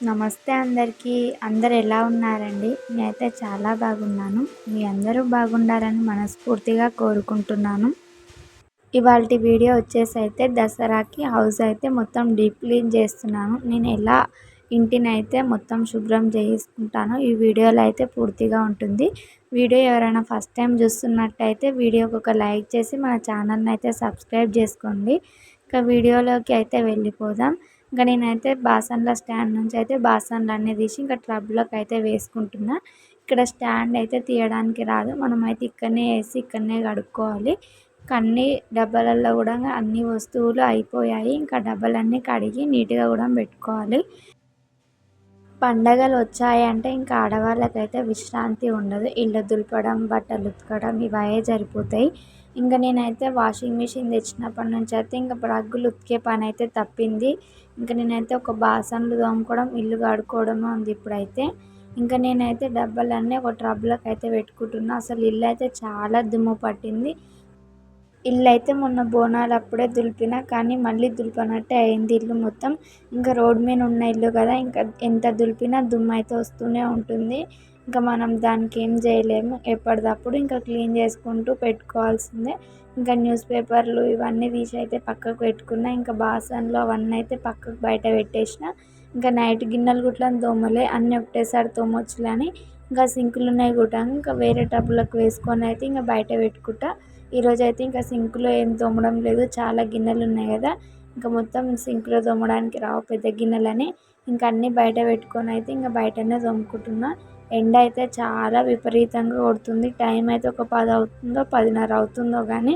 నమస్తే అందరికీ. అందరూ ఎలా ఉన్నారండి? నేనైతే చాలా బాగున్నాను. మీ అందరూ బాగుండాలని మనస్ఫూర్తిగా కోరుకుంటున్నాను. ఇవాల్టి వీడియో వచ్చేసైతే దసరాకి హౌస్ అయితే మొత్తం డీప్ క్లీన్ చేస్తున్నాను. నేను ఎలా ఇంటినైతే మొత్తం శుభ్రం చేసుకుంటానో ఈ వీడియోలో అయితే పూర్తిగా ఉంటుంది. వీడియో ఎవరైనా ఫస్ట్ టైం చూస్తున్నట్టయితే వీడియోకి ఒక లైక్ చేసి మన ఛానల్ని అయితే సబ్స్క్రైబ్ చేసుకోండి. ఇక వీడియోలోకి అయితే వెళ్ళిపోదాం. ఇంకా నేనైతే బాసన్ల స్టాండ్ నుంచి అయితే బాసన్లు అన్నీ తీసి ఇంకా టబ్లోకి అయితే వేసుకుంటున్నా. ఇక్కడ స్టాండ్ అయితే తీయడానికి రాదు, మనమైతే ఇక్కడనే వేసి ఇక్కడనే కడుక్కోవాలి. అన్ని డబ్బాలలో కూడా అన్ని వస్తువులు అయిపోయాయి. ఇంకా డబ్బాలన్నీ కడిగి నీట్గా కూడా పెట్టుకోవాలి. పండగలు వచ్చాయంటే ఇంకా ఆడవాళ్ళకైతే విశ్రాంతి ఉండదు. ఇల్లు దులపడం, బట్టలు ఉతకడం ఇవే సరిపోతాయి. ఇంకా నేనైతే వాషింగ్ మిషన్ తెచ్చినప్పటి నుంచి అయితే ఇంకా రగ్గులు ఉతికే పని అయితే తప్పింది. ఇంకా నేనైతే ఒక బాసన్లు తోముకోవడం, ఇల్లు కడుక్కోవడమే ఉంది ఇప్పుడైతే. ఇంకా నేనైతే డబ్బాలన్నీ ఒక ట్రబ్లోకి అయితే పెట్టుకుంటున్నా. అసలు ఇల్లు అయితే చాలా దుమ్ము పట్టింది. ఇల్లు అయితే మొన్న బోనాలు అప్పుడే దులిపిన, కానీ మళ్ళీ దులిపనట్టే అయింది ఇల్లు మొత్తం. ఇంకా రోడ్ మీద ఉన్న ఇల్లు కదా, ఇంకా ఎంత దులిపినా దుమ్ము అయితే వస్తూనే ఉంటుంది. ఇంకా మనం దానికి ఏం చేయలేము. ఎప్పటికప్పుడు ఇంకా క్లీన్ చేసుకుంటూ పెట్టుకోవాల్సిందే. ఇంకా న్యూస్ పేపర్లు ఇవన్నీ తీసి అయితే పక్కకు పెట్టుకున్నా. ఇంకా బాసన్లు అవన్నీ అయితే పక్కకు బయట పెట్టేసిన. ఇంకా నైట్ గిన్నెలు గుట్లా తోమలే, అన్నీ ఒకటేసారి తోమొచ్చులని ఇంకా సింకులు ఉన్నాయి కూడా ఇంకా వేరే టబ్లకు వేసుకొని అయితే ఇంకా బయట పెట్టుకుంటా. ఈరోజు అయితే ఇంకా సింక్లో ఏం తోమడం లేదు, చాలా గిన్నెలు ఉన్నాయి కదా, ఇంకా మొత్తం సింక్లో తోమడానికి రావు పెద్ద గిన్నెలని. ఇంకా అన్నీ బయట పెట్టుకొని అయితే ఇంకా బయటనే తోముకుంటున్నా. ఎండ అయితే చాలా విపరీతంగా కొడుతుంది. టైం అయితే ఒక 10 అవుతుందో 10:30 అవుతుందో కానీ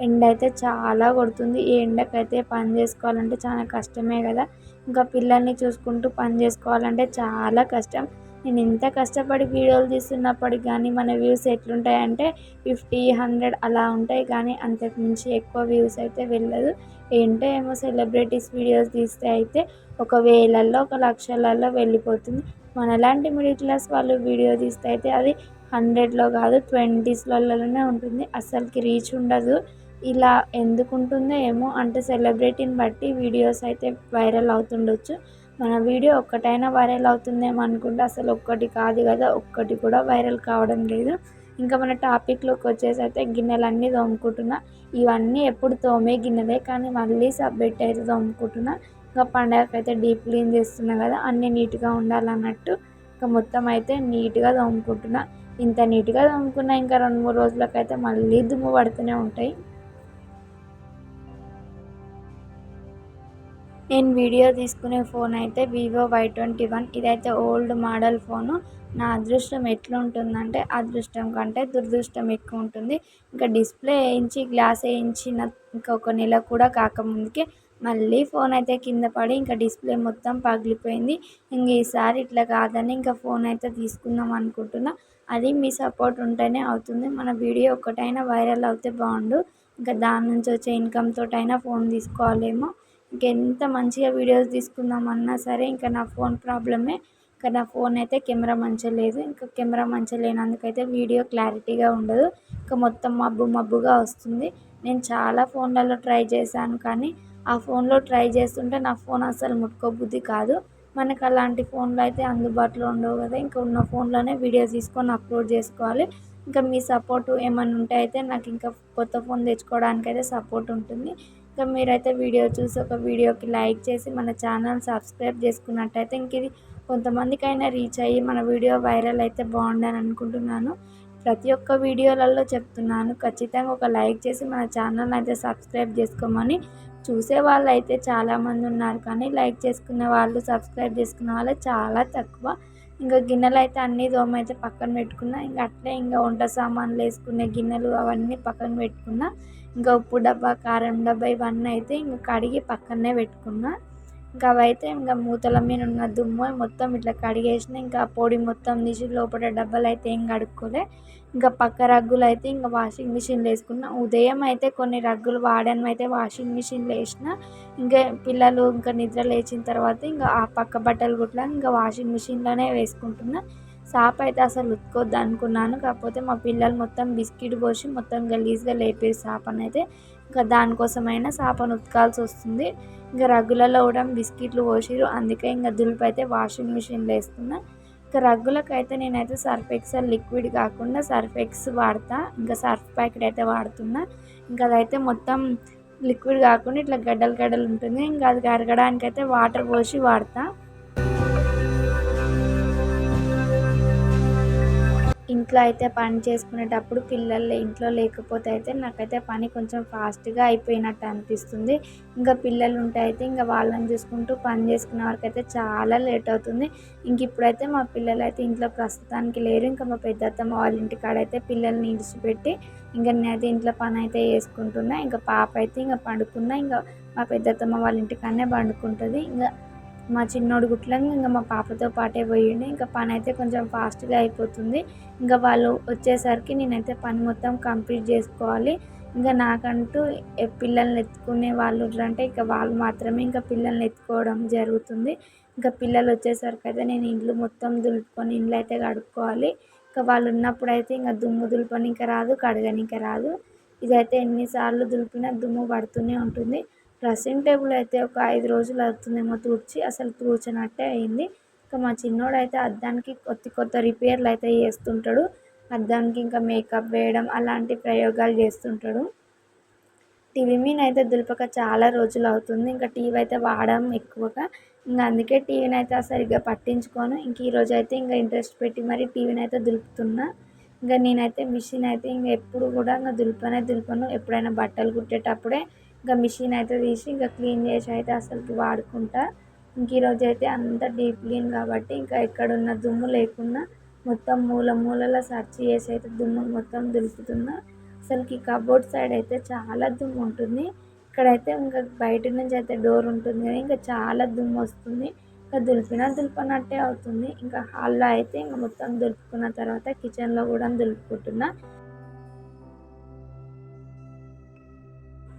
ఎండ అయితే చాలా కొడుతుంది. ఈ ఎండకైతే పని చేసుకోవాలంటే చాలా కష్టమే కదా. ఇంకా పిల్లల్ని చూసుకుంటూ పని చేసుకోవాలంటే చాలా కష్టం. నేను ఎంత కష్టపడి వీడియోలు తీస్తున్నప్పటికి కానీ మన వ్యూస్ ఎట్లుంటాయంటే 50-100 అలా ఉంటాయి, కానీ అంతకు మించి ఎక్కువ వ్యూస్ అయితే వెళ్ళదు. ఏంటో ఏమో సెలబ్రిటీస్ వీడియోస్ తీస్తే అయితే ఒక వేలల్లో ఒక లక్షలలో వెళ్ళిపోతుంది. మనలాంటి మిడిల్ క్లాస్ వాళ్ళు వీడియో తీస్తే అయితే అది 100లో కాదు 20స్లలోనే ఉంటుంది. అస్సలకి రీచ్ ఉండదు. ఇలా ఎందుకు ఉంటుందో ఏమో, అంటే సెలబ్రిటీని బట్టి వీడియోస్ అయితే వైరల్ అవుతుండొచ్చు. మన వీడియో ఒక్కటైనా వైరల్ అవుతుందేమో అనుకుంటే అసలు ఒక్కటి కాదు కదా, ఒక్కటి కూడా వైరల్ కావడం లేదు. ఇంకా మన టాపిక్లోకి వచ్చేసి అయితే గిన్నెలన్నీ తోముకుంటున్నా. ఇవన్నీ ఎప్పుడు తోమే గిన్నెలే, కానీ మళ్ళీ సబ్బెట్టి అయితే తోముకుంటున్నా. ఇంకా పండగకి అయితే డీప్ క్లీన్ చేస్తున్నా కదా, అన్నీ నీట్గా ఉండాలన్నట్టు ఇంకా మొత్తం అయితే నీట్గా తోముకుంటున్నా. ఇంత నీట్గా తోముకున్నా ఇంకా 2-3 రోజులకైతే మళ్ళీ దుమ్ము పడుతూనే ఉంటాయి. నేను వీడియో తీసుకునే ఫోన్ అయితే వివో Y21. ఇదైతే ఓల్డ్ మోడల్ ఫోను. నా అదృష్టం ఎట్లుంటుందంటే అదృష్టం కంటే దురదృష్టం ఎక్కువ ఉంటుంది. ఇంకా డిస్ప్లే వేయించి గ్లాస్ వేయించిన ఇంకొక నెల కూడా కాకముందుకే మళ్ళీ ఫోన్ అయితే కింద పడి ఇంకా డిస్ప్లే మొత్తం పగిలిపోయింది. ఇంక ఈసారి ఇట్లా కాదని ఇంకా ఫోన్ అయితే తీసుకుందాం అనుకుంటున్నా. అది మీ సపోర్ట్ ఉంటేనే అవుతుంది. మన వీడియో ఒక్కటైనా వైరల్ అవుతే బాగుండు. ఇంకా దాని నుంచి వచ్చే ఇన్కమ్ తోటైనా ఫోన్ తీసుకోవాలేమో. ఇంకెంత మంచిగా వీడియోస్ తీసుకుందామన్నా సరే ఇంకా నా ఫోన్ ప్రాబ్లమే. ఇంకా నా ఫోన్ అయితే కెమెరా మంచిగా లేదు. ఇంకా కెమెరా మంచిగా లేనందుకైతే వీడియో క్లారిటీగా ఉండదు. ఇంకా మొత్తం మబ్బు మబ్బుగా వస్తుంది. నేను చాలా ఫోన్లలో ట్రై చేశాను, కానీ ఆ ఫోన్లో ట్రై చేస్తుంటే నా ఫోన్ అసలు ముట్టుకోబుద్ధి కాదు. మనకు అలాంటి ఫోన్లు అయితే అందుబాటులో ఉండవు కదా, ఇంకా ఉన్న ఫోన్లోనే వీడియో తీసుకొని అప్లోడ్ చేసుకోవాలి. ఇంకా మీ సపోర్ట్ ఏమైనా ఉంటే అయితే నాకు ఇంకా కొత్త ఫోన్ తెచ్చుకోవడానికి అయితే సపోర్ట్ ఉంటుంది. ఇంకా మీరైతే వీడియో చూసి ఒక వీడియోకి లైక్ చేసి మన ఛానల్ సబ్స్క్రైబ్ చేసుకున్నట్టయితే ఇంక ఇది కొంతమందికైనా రీచ్ అయ్యి మన వీడియో వైరల్ అయితే బాగుండని అనుకుంటున్నాను. ప్రతి ఒక్క వీడియోలలో చెప్తున్నాను, ఖచ్చితంగా ఒక లైక్ చేసి మన ఛానల్ అయితే సబ్స్క్రైబ్ చేసుకోమని. చూసే వాళ్ళు అయితే చాలామంది ఉన్నారు, కానీ లైక్ చేసుకునే వాళ్ళు సబ్స్క్రైబ్ చేసుకునే వాళ్ళు చాలా తక్కువ. ఇంకా గిన్నెలు అయితే అన్నీ అయితే పక్కన పెట్టుకున్నా. ఇంకా అట్లే ఇంకా వంట సామాన్లు వేసుకునే గిన్నెలు అవన్నీ పక్కన పెట్టుకున్నా. ఇంకా ఉప్పు డబ్బా, కారం డబ్బా ఇవన్నీ అయితే ఇంకా కడిగి పక్కనే పెట్టుకున్నా. ఇంకా అవైతే ఇంకా మూతల మీద ఉన్న దుమ్ము మొత్తం ఇట్లా కడిగేసిన. ఇంకా పొడి మొత్తం తీసి లోపల డబ్బాలు అయితే ఏం కడుక్కోలే. ఇంకా పక్క రగ్గులు అయితే ఇంకా వాషింగ్ మిషన్లో వేసుకున్నా. ఉదయం అయితే కొన్ని రగ్గులు వాడని అయితే వాషింగ్ మిషన్లో వేసిన. ఇంకా పిల్లలు ఇంకా నిద్ర లేచిన తర్వాత ఇంకా ఆ పక్క బట్టలు గుట్లా ఇంకా వాషింగ్ మిషన్లోనే వేసుకుంటున్నా. సాప్ అయితే అసలు ఉతుక్కొద్దు అనుకున్నాను. కాకపోతే మా పిల్లలు మొత్తం బిస్కిట్ పోసి మొత్తం గలీజ్‌గా లేపారు సాపనైతే. ఇంకా దానికోసమైనా సాపను ఉతకాల్సొస్తుంది. ఇంక రగ్గులలో కూడా బిస్కిట్లు పోసిర్రు. అందుకే ఇంక దులిపైతే వాషింగ్ మిషన్‌లో ఏస్తున్నా. ఇంకా రగ్గులకైతే నేనైతే సర్ఫ్ ఎక్సెల్ లిక్విడ్ కాకుండా సర్ఫ్ ఎక్స్ వాడతా. ఇంకా సర్ఫ్ ప్యాకెట్ అయితే వాడుతున్నా. ఇంకా అదైతే మొత్తం లిక్విడ్ కాకుండా ఇట్లా గడ్డలు గడ్డలు ఉంటుంది. ఇంకా అది కడగడానికైతే వాటర్ పోసి వాడతా. ఇంట్లో అయితే పని చేసుకునేటప్పుడు పిల్లలు ఇంట్లో లేకపోతే అయితే నాకైతే పని కొంచెం ఫాస్ట్‌గా అయిపోయినట్టు అనిపిస్తుంది. ఇంకా పిల్లలు ఉంటే అయితే ఇంక వాళ్ళని చూసుకుంటూ పని చేసుకునే వరకైతే చాలా లేట్ అవుతుంది. ఇంక ఇప్పుడైతే మా పిల్లలైతే ఇంట్లో ప్రస్తుతానికి లేరు. ఇంకా మా పెద్దత్తమ్మ వాళ్ళ ఇంటికాడైతే పిల్లల్ని ఇడిచిపెట్టి ఇంక నేనైతే ఇంట్లో పని అయితే చేసుకుంటున్నా. ఇంకా పాప అయితే ఇంక పడుకున్నా. ఇంక మా పెద్దత్తమ్మ వాళ్ళ ఇంటికాడనే పండుకుంటది. ఇంక మా చిన్నోడు గుట్లంగా ఇంక మా పాపతో పాటే పోయిండు. ఇంకా పనైతే కొంచెం ఫాస్ట్‌గా అయిపోతుంది. ఇంకా వాళ్ళు వచ్చేసరికి నేనైతే పని మొత్తం కంప్లీట్ చేసుకోవాలి. ఇంకా నాకంటూ పిల్లల్ని ఎత్తుకునే వాళ్ళు అంటే ఇంకా వాళ్ళు మాత్రమే ఇంకా పిల్లల్ని ఎత్తుకోవడం జరుగుతుంది. ఇంకా పిల్లలు వచ్చేసరికి అయితే నేను ఇల్లు మొత్తం దులుపుకొని ఇండ్లు అయితే కడుక్కోవాలి. ఇంకా వాళ్ళు ఉన్నప్పుడైతే ఇంకా దుమ్ము దులపనీకి రాదు, కడగనీకి రాదు. ఇదైతే ఎన్నిసార్లు దులిపినా దుమ్ము పడుతూనే ఉంటుంది. డ్రెస్సింగ్ టేబుల్ అయితే ఒక 5 రోజులు అవుతుందేమో తుడిచి, అసలు తుడచనట్టే అయింది. ఇంకా మా చిన్నోడైతే అద్దానికి కొత్త కొత్త రిపేర్లు అయితే చేస్తుంటాడు. అద్దానికి ఇంకా మేకప్ వేయడం అలాంటి ప్రయోగాలు చేస్తుంటాడు. టీవీ మీదనైతే దులపక చాలా రోజులు అవుతుంది. ఇంకా టీవీ అయితే వాడడం ఎక్కువగా. ఇంక అందుకే టీవీనైతే సరిగ్గా పట్టించుకోను. ఇంక ఈరోజైతే ఇంక ఇంట్రెస్ట్ పెట్టి మరి టీవీనైతే దులుపుతున్నా. ఇంక నేనైతే మిషన్ అయితే ఇంక ఎప్పుడు కూడా ఇంక దులపను. ఎప్పుడైనా బట్టలు కుట్టేటప్పుడే ఇంకా మిషన్ అయితే తీసి ఇంకా క్లీన్ చేసి అయితే అసలుకి వాడుకుంటా. ఇంక ఈరోజైతే అంతా డీప్ క్లీన్ కాబట్టి ఇంకా ఎక్కడున్న దుమ్ము లేకుండా మొత్తం మూల మూలల సెర్చ్ చేసి అయితే దుమ్ము మొత్తం దులుపుతున్నా. అసలుకి కబోర్డ్ సైడ్ అయితే చాలా దుమ్ము ఉంటుంది. ఇక్కడైతే ఇంకా బయట నుంచి అయితే డోర్ ఉంటుంది కదా, ఇంకా చాలా దుమ్ము వస్తుంది. ఇంకా దులపనట్టే అవుతుంది. ఇంకా హాల్లో అయితే ఇంకా మొత్తం దులుపుకున్న తర్వాత కిచెన్లో కూడా దులుపుకుంటున్నా.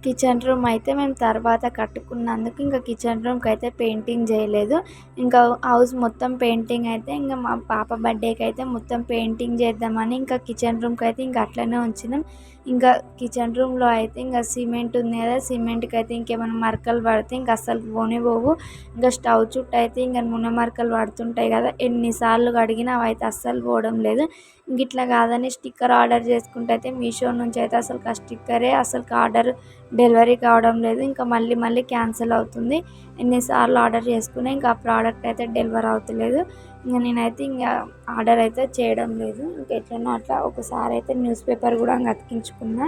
కిచెన్ రూమ్ అయితే మేము తర్వాత కట్టుకున్నందుకు ఇంకా కిచెన్ రూమ్కి అయితే పెయింటింగ్ చేయలేదు. ఇంకా హౌస్ మొత్తం పెయింటింగ్ అయితే ఇంకా మా పాప బర్త్డేకి అయితే మొత్తం పెయింటింగ్ చేద్దామని ఇంకా కిచెన్ రూమ్కి అయితే ఇంకా అట్లనే ఉంచినాం. ఇంకా కిచెన్ రూమ్లో అయితే ఇంకా సిమెంట్ ఉంది కదా, సిమెంట్కి అయితే ఇంకేమైనా మరకలు పడితే ఇంకా అస్సలు పోనే పోవు. ఇంకా స్టవ్ చుట్టూ అయితే ఇంకా నూనె మరకలు పడుతుంటాయి కదా, ఎన్నిసార్లు కడిగినా అవి అయితే అస్సలు పోవడం లేదు. ఇంక ఇట్లా కాదని స్టిక్కర్ ఆర్డర్ చేసుకుంటే అయితే మీషో నుంచి అయితే అసలు ఆ స్టిక్కరే అసలు ఆర్డర్ డెలివరీ కావడం లేదు. ఇంకా మళ్ళీ మళ్ళీ క్యాన్సిల్ అవుతుంది. ఎన్నిసార్లు ఆర్డర్ చేసుకున్నా ఇంకా ఆ ప్రోడక్ట్ అయితే డెలివర్ అవుతలేదు. ఇంక నేనైతే ఇంకా ఆర్డర్ అయితే చేయడం లేదు. ఇంకా ఎట్లనో అట్లా ఒకసారి అయితే న్యూస్ పేపర్ కూడా అతికించుకున్నా.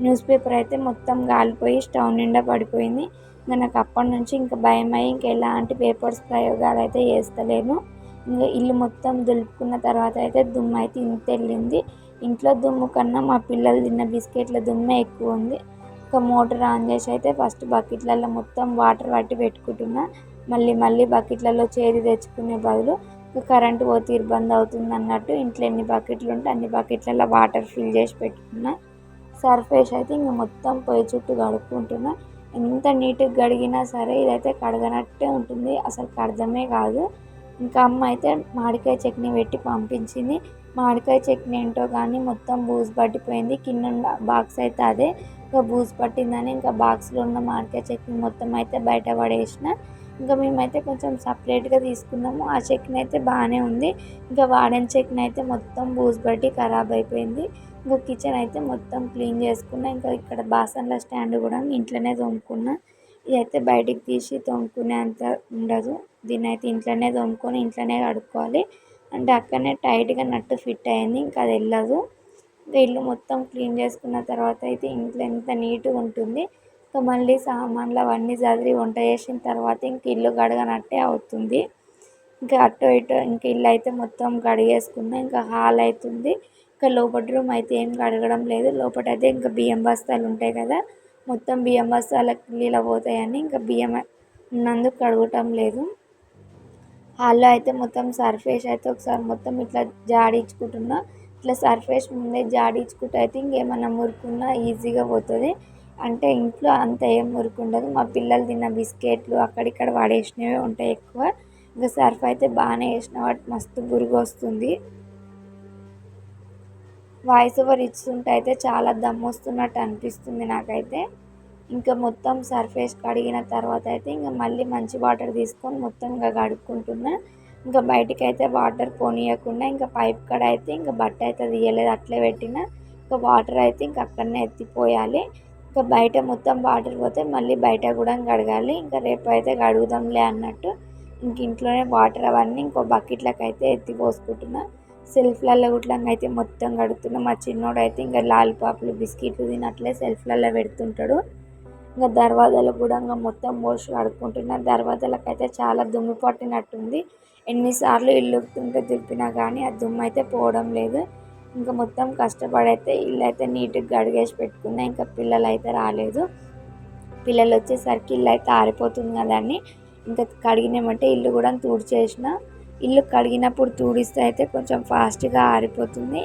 న్యూస్ పేపర్ అయితే మొత్తం గాలిపోయి స్టవ్ నిండా పడిపోయింది. ఇంకా నాకు అప్పటి నుంచి ఇంకా భయమై ఇంకా ఎలాంటి పేపర్స్ ప్రయోగాలు అయితే చేస్తలేను. ఇంకా ఇల్లు మొత్తం దులుపుకున్న తర్వాత అయితే దుమ్ము అయితే ఇంత వెళ్ళింది. ఇంట్లో దుమ్ము కన్నా మా పిల్లలు తిన్న బిస్కెట్ల దుమ్మే ఎక్కువ ఉంది. ఒక మోటార్ ఆన్ చేసి అయితే ఫస్ట్ బకెట్లలో మొత్తం వాటర్ పట్టి పెట్టుకుంటున్నా. మళ్ళీ మళ్ళీ బకెట్లలో చేది తెచ్చుకునే బదులు కరెంటు పోతే ఇబ్బంది అవుతుంది అన్నట్టు ఇంట్లో ఎన్ని బకెట్లు ఉంటే అన్ని బకెట్లలో వాటర్ ఫిల్ చేసి పెట్టుకున్నా. సర్ఫ్ వేసి అయితే ఇంక మొత్తం పొయ్యి చుట్టూ కడుక్కుంటున్నా. ఎంత నీట్గా కడిగినా సరే ఇదైతే కడగనట్టే ఉంటుంది, అసలు అర్థమే కాదు. ఇంకా అమ్మ అయితే మామిడికాయ చట్నీ పెట్టి పంపించింది. మామిడికాయ చట్నీ ఏంటో కానీ మొత్తం బూజు పట్టిపోయింది. కింద బాక్స్ అయితే అదే ఇంకా బూజు పట్టిందని ఇంకా బాక్స్లో ఉన్న మామిడికాయ చట్నీ మొత్తం అయితే బయట పడేసిన. ఇంకా మేమైతే కొంచెం సపరేట్గా తీసుకున్నాము. ఆ చట్నీ అయితే బాగానే ఉంది. ఇంకా వాడిన చట్నీ అయితే మొత్తం బూజు పట్టి ఖరాబ్ అయిపోయింది. ఇంకా కిచెన్ అయితే మొత్తం క్లీన్ చేసుకున్నా. ఇంకా ఇక్కడ బాసన్ల స్టాండ్ కూడా ఇంట్లోనే తోముకున్నా. ఇదైతే బయటికి తీసి తోముకునే అంత ఉండదు. దీన్ని అయితే ఇంట్లోనే తోముకొని ఇంట్లోనే కడుక్కోవాలి. అంటే అక్కడనే టైట్గా నట్టు ఫిట్ అయింది, ఇంకా అది వెళ్ళదు. ఇంకా ఇల్లు మొత్తం క్లీన్ చేసుకున్న తర్వాత అయితే ఇంట్లో ఎంత నీట్గా ఉంటుంది. ఇంకా మళ్ళీ సామాన్లు అవన్నీ చదివి వంట చేసిన తర్వాత ఇంక ఇల్లు కడగనట్టే అవుతుంది. ఇంకా అటు ఇటు ఇంక ఇల్లు అయితే మొత్తం కడిగేసుకున్నా. ఇంకా హాల్ అవుతుంది. ఇంకా లోపల రూమ్ అయితే ఏం కడగడం లేదు. లోపల అయితే ఇంకా బియ్యం బస్తాలు ఉంటాయి కదా, మొత్తం బియ్యం బస్తాలకు నీళ్ళు పోతాయని ఇంకా బియ్యం ఉన్నందుకు కడగటం లేదు. హాల్లో అయితే మొత్తం సర్ఫ్ వేసి అయితే ఒకసారి మొత్తం ఇట్లా జాడించుకుంటున్నా. ఇట్లా సర్ఫ్ వేసి ముందే జాడించుకుంటే అయితే ఇంకేమన్నా మురుకున్నా ఈజీగా పోతుంది. అంటే ఇంట్లో అంత ఏం మురికి ఉండదు. మా పిల్లలు తిన్న బిస్కెట్లు అక్కడిక్కడ పడేసినవే ఉంటాయి ఎక్కువ. ఇంకా సర్ఫ్ అయితే బాగానే వేసిన వాటి మస్తు బురుగు వస్తుంది. వాయిస్ ఓవర్ ఇస్తుంటే అయితే చాలా దమ్మొస్తున్నట్టు అనిపిస్తుంది నాకైతే. ఇంకా మొత్తం సర్ఫేస్ కడిగిన తర్వాత అయితే ఇంకా మళ్ళీ మంచి వాటర్ తీసుకొని మొత్తం ఇంకా కడుక్కుంటున్నా. ఇంకా బయటికైతే వాటర్ పోనీయకుండా ఇంకా పైప్ కాడ అయితే ఇంకా బట్ట అయితే తీయలేదు, అట్లే పెట్టిన. ఇంకా వాటర్ అయితే ఇంకా అక్కడనే ఎత్తిపోయాలి. ఇంకా బయట మొత్తం వాటర్ పోతే మళ్ళీ బయట కూడా కడగాలి. ఇంకా రేపు అయితే కడుగుదాంలే అన్నట్టు ఇంక ఇంట్లోనే వాటర్ అవన్నీ ఇంకో బకెట్లకు అయితే ఎత్తి పోసుకుంటున్నా. సెల్ఫ్లలో గుట్లంగా అయితే మొత్తం కడుగుతున్నా. మా చిన్నోడు అయితే ఇంకా లాలీపాప్లు బిస్కెట్లు తినట్లే సెల్ఫ్లలో పెడుతుంటాడు. ఇంకా దర్వాజాలు కూడా ఇంకా మొత్తం పోసి కడుక్కుంటున్నా. దర్వాజాలకు అయితే చాలా దుమ్ము పట్టినట్టుంది. ఎన్నిసార్లు ఇల్లు ఉడుతుంటే దులిపినా కానీ ఆ దుమ్ము అయితే పోవడం లేదు. ఇంకా మొత్తం కష్టపడైతే ఇల్లు అయితే నీట్గా కడిగేసి పెట్టుకున్నా. ఇంకా పిల్లలు అయితే రాలేదు. పిల్లలు వచ్చేసరికి ఇల్లు అయితే ఆరిపోతుంది కదండి. ఇంకా కడిగినామంటే ఇల్లు కూడా తుడిచేసిన. ఇల్లు కడిగినప్పుడు తుడిస్తే అయితే కొంచెం ఫాస్ట్గా ఆరిపోతుంది.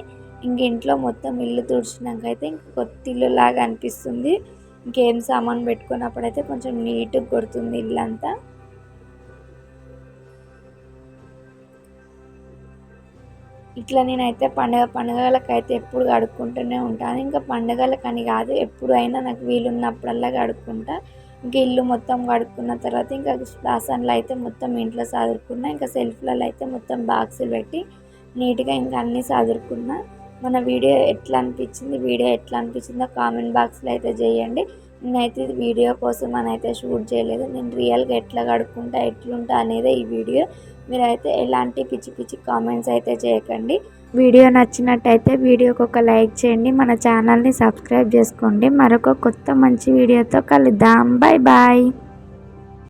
ఇంక ఇంట్లో మొత్తం ఇల్లు తుడిచినాక అయితే ఇంక కొత్త ఇల్లు లాగా అనిపిస్తుంది. ఇంకేం సామాన్ పెట్టుకున్నప్పుడు అయితే కొంచెం నీట్గా కొడుతుంది ఇల్లంతా. ఇట్లా నేనైతే పండుగలకైతే ఎప్పుడు కడుక్కుంటూనే ఉంటాను. ఇంకా పండుగలకని కాదు, ఎప్పుడైనా నాకు వీలున్నప్పుడల్లా కడుక్కుంటా. ఇంకా ఇల్లు మొత్తం కడుక్కున్న తర్వాత ఇంకా బాసన్లు అయితే మొత్తం ఇంట్లో సదురుకున్నా. ఇంకా సెల్ఫ్లలో అయితే మొత్తం బాక్సులు పెట్టి నీట్గా ఇంకా అన్నీ సదురుకున్నా. మన వీడియో ఎట్లా అనిపించిందో కామెంట్ బాక్స్లో అయితే చేయండి. నేనైతే ఇది వీడియో కోసం అని అయితే షూట్ చేయలేదు. నేను రియల్గా ఎట్లా కడుక్కుంటా ఎట్లుంటా అనేదే ఈ వీడియో. మీరైతే ఎలాంటి పిచ్చి పిచ్చి కామెంట్స్ అయితే చేయకండి. వీడియో నచ్చినట్టయితే వీడియోకి ఒక లైక్ చేయండి. మన ఛానల్ని సబ్స్క్రైబ్ చేసుకోండి. మరొక కొత్త మంచి వీడియోతో కలుద్దాం. Bye bye.